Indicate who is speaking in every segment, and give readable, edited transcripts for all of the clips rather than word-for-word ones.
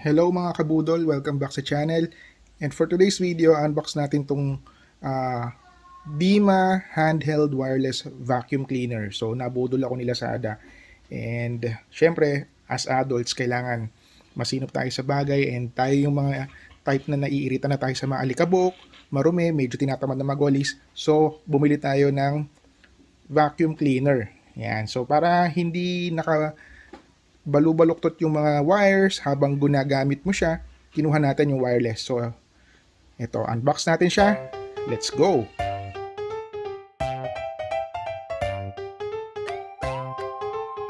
Speaker 1: Hello mga kabudol, welcome back sa channel. And for today's video, unbox natin tong Deerma Handheld Wireless Vacuum Cleaner. So nabudol ako ni Lazada. And syempre, as adults, kailangan masinop tayo sa bagay and tayo yung mga type na naiirita na tayo sa mga alikabok, marumi, medyo tinatamad na magwalis. So bumili tayo ng vacuum cleaner. Yan. So para hindi balubaluktot yung mga wires habang ginagamit mo siya, kinuha natin yung wireless. So, ito, unbox natin siya. Let's go!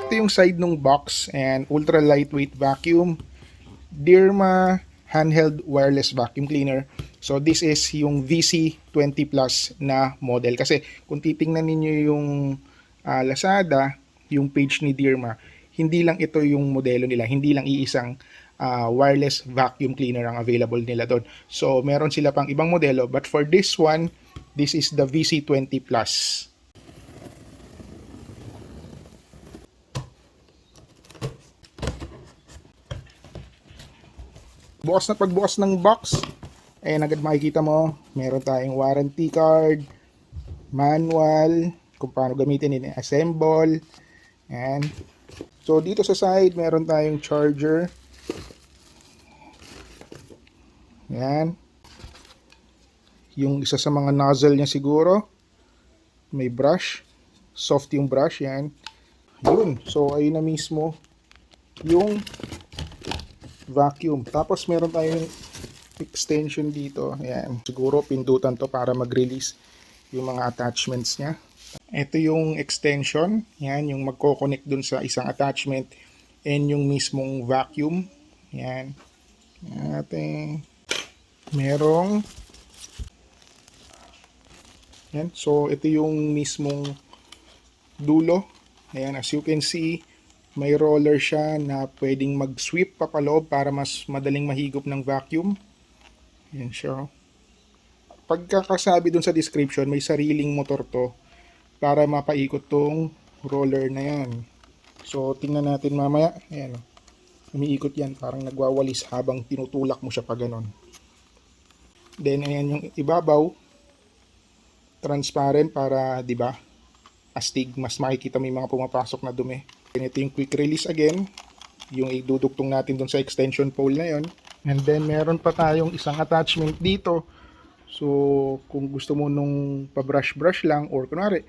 Speaker 1: Ito yung side ng box and ultra lightweight vacuum. Deerma Handheld Wireless Vacuum Cleaner. So, this is yung VC20 Plus na model. Kasi, kung titingnan ninyo yung Lazada, yung page ni Deerma, hindi lang ito yung modelo nila, hindi lang iisang wireless vacuum cleaner ang available nila doon. So, meron sila pang ibang modelo, but for this one, this is the VC20 Plus. Bukas na pagbukas ng box, ayan agad makikita mo, meron tayong warranty card, manual, kung paano gamitin, assemble, and so dito sa side, meron tayong charger. Yan. Yung isa sa mga nozzle niya siguro. May brush. Soft yung brush. Yan. Yun. So, ayun na mismo yung vacuum. Tapos, meron tayong extension dito. Yan. Siguro, pindutan to para mag-release yung mga attachments niya. Ito yung extension. Yan, yung magko-connect dun sa isang attachment and yung mismong vacuum. Yan. Ating merong yan. So, ito yung mismong dulo. Ayan, as you can see, may roller siya na pwedeng mag-sweep papaloob para mas madaling mahigop ng vacuum. Yan siya. Pagkakasabi dun sa description, may sariling motor to para mapaikot tong roller na yan. So, tingnan natin mamaya. Ayan, umiikot yan. Parang nagwawalis habang tinutulak mo siya pa ganon. Then, ayan yung ibabaw. Transparent para, di ba, astig. Mas makikita mo yung mga pumapasok na dumi. And ito yung quick release again. Yung idudugtong natin dun sa extension pole na yon. And then, meron pa tayong isang attachment dito. So, kung gusto mo nung pa-brush-brush lang or kunwari,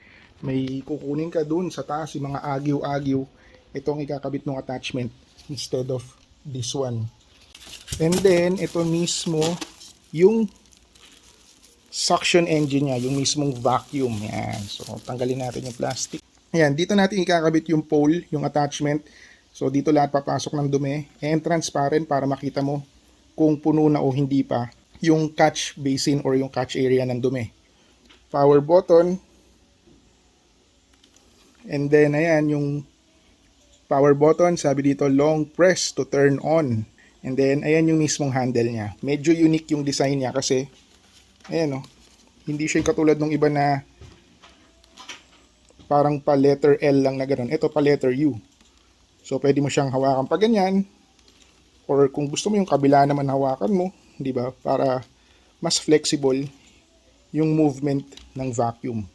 Speaker 1: may kukunin ka dun sa taas, yung mga agyo-agyo, itong ikakabit ng attachment instead of this one. And then, ito mismo, yung suction engine niya, yung mismong vacuum. Yan. So, tanggalin natin yung plastic. Ayan, dito natin ikakabit yung pole, yung attachment. So, dito lahat papasok ng dumi. And transparent para makita mo kung puno na o hindi pa yung catch basin or yung catch area ng dumi. Power button. And then, ayan, yung power button, sabi dito, long press to turn on. And then, ayan yung mismong handle niya. Medyo unique yung design niya kasi, ayan o, hindi siya katulad ng iba na parang pa letter L lang na gano'n. Ito pa letter U. So, pwede mo siyang hawakan pa ganyan. Or kung gusto mo yung kabila naman hawakan mo, di ba? Para mas flexible yung movement ng vacuum.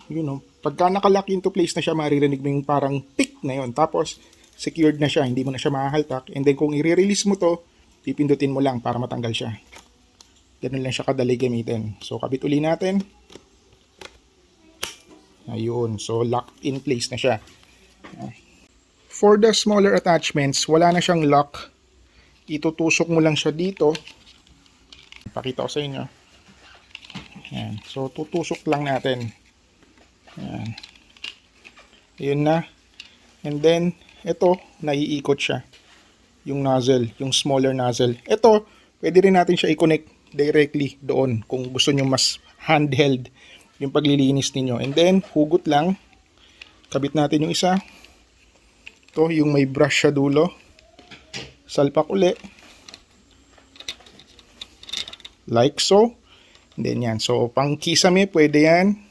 Speaker 1: You know, pagka nakalock into place na siya, maririnig mo yung parang tick na yon. Tapos, secured na siya, hindi mo na siya mahahaltak. And then, kung i-release mo to, pipindutin mo lang para matanggal siya. Ganun lang siya kadali gamitin. So, kabit uli natin. Ayun. So, locked in place na siya. For the smaller attachments, wala na siyang lock. Itutusok mo lang siya dito. Pakita ko sa inyo. Ayan. So, tutusok lang natin. Ayan. Yun na. And then, ito, naiikot siya. Yung nozzle, yung smaller nozzle. Ito, pwede rin natin siya i-connect directly doon kung gusto nyo mas handheld yung paglilinis ninyo. And then, hugot lang. Kabit natin yung isa. Ito, yung may brush sa dulo. Salpak uli. Like so. And then yan. So, pang kisame, pwede yan.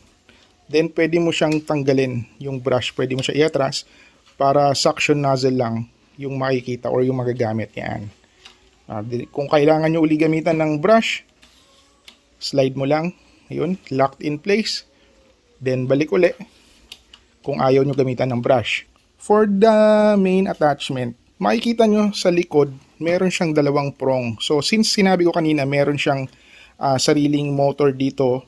Speaker 1: Then, pwede mo siyang tanggalin yung brush. Pwede mo siya iatras para suction nozzle lang. yung makikita or yung magagamit. Yan. Kung kailangan nyo uli gamitan ng brush, slide mo lang. Ayun, locked in place. Then balik uli kung ayaw nyo gamitan ng brush. For the main attachment, makikita nyo sa likod, meron siyang dalawang prong. So since sinabi ko kanina, meron siyang sariling motor dito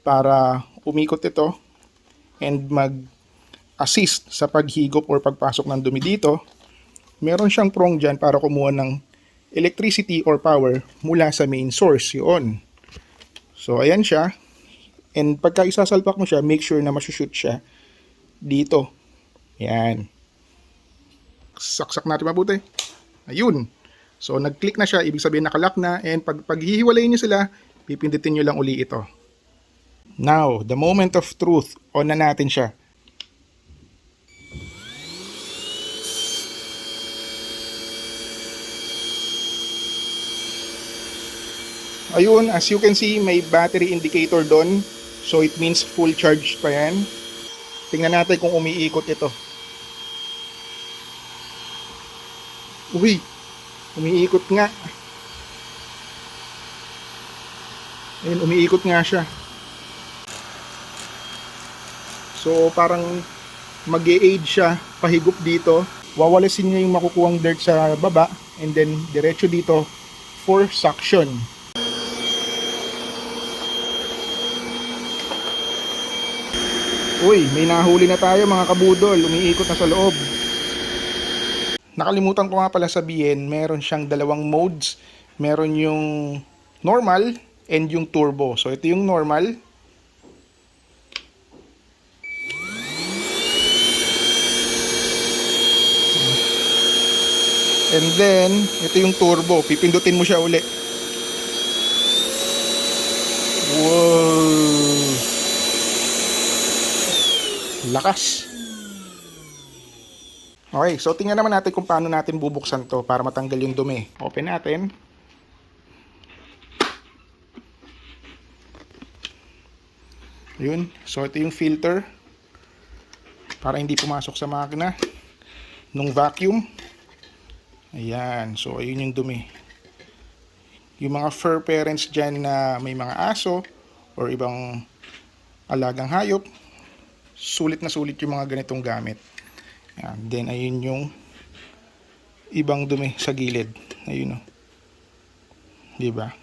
Speaker 1: para umikot ito and mag-assist sa paghigop or pagpasok ng dumi dito. Meron siyang prong dyan para kumuha ng electricity or power mula sa main source. Yun. So ayan siya. And pagka isasalpak mo siya, make sure na masushoot siya dito. Yan. Saksak natin mabuti. Ayun. So nag-click na siya, ibig sabihin nakalock na. And paghihiwalayin nyo sila, pipindutin nyo lang uli ito. Now, the moment of truth. On na natin siya. Ayun, as you can see, may battery indicator doon. So it means full charge pa yan. Tingnan natin kung umiikot ito. Uy, umiikot nga. Ayun, umiikot nga siya. So parang mag-e-aid siya, pahigop dito. Wawalasin niya yung makukuhang dirt sa baba. And then, diretso dito for suction. Uy, may nahuli na tayo mga kabudol. Umiikot na sa loob. Nakalimutan ko nga pala sabihin, meron siyang dalawang modes. Meron yung normal and yung turbo. So ito yung normal. And then, ito yung turbo. Pipindutin mo siya uli. Wow! Lakas. Okay, so tingnan naman natin kung paano natin bubuksan to para matanggal yung dumi. Open natin. Yun. So ito yung filter para hindi pumasok sa makina nung vacuum. Ayan. So ayun yung dumi. Yung mga fur parents dyan na may mga aso or ibang alagang hayop, sulit na sulit yung mga ganitong gamit. Ayan. Then ayun yung ibang dumi sa gilid. Ayun o. Diba?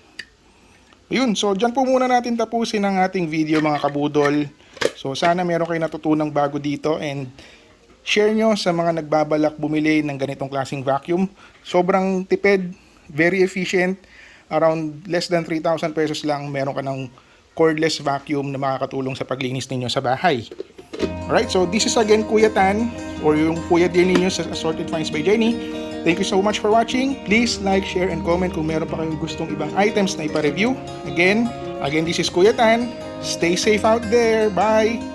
Speaker 1: Ayun. So dyan po muna natin tapusin ang ating video mga kabudol. So sana meron kayo natutunang bago dito and share nyo sa mga nagbabalak bumili ng ganitong klaseng vacuum. Sobrang tipid, very efficient. Around less than 3,000 pesos lang meron ka ng cordless vacuum na makakatulong sa paglinis ninyo sa bahay. Alright, so this is again Kuya Tan or yung Kuya Deer ninyo sa Assorted Finds by Jenny. Thank you so much for watching. Please like, share, and comment kung meron pa kayong gustong ibang items na ipa-review. Again, this is Kuya Tan. Stay safe out there. Bye!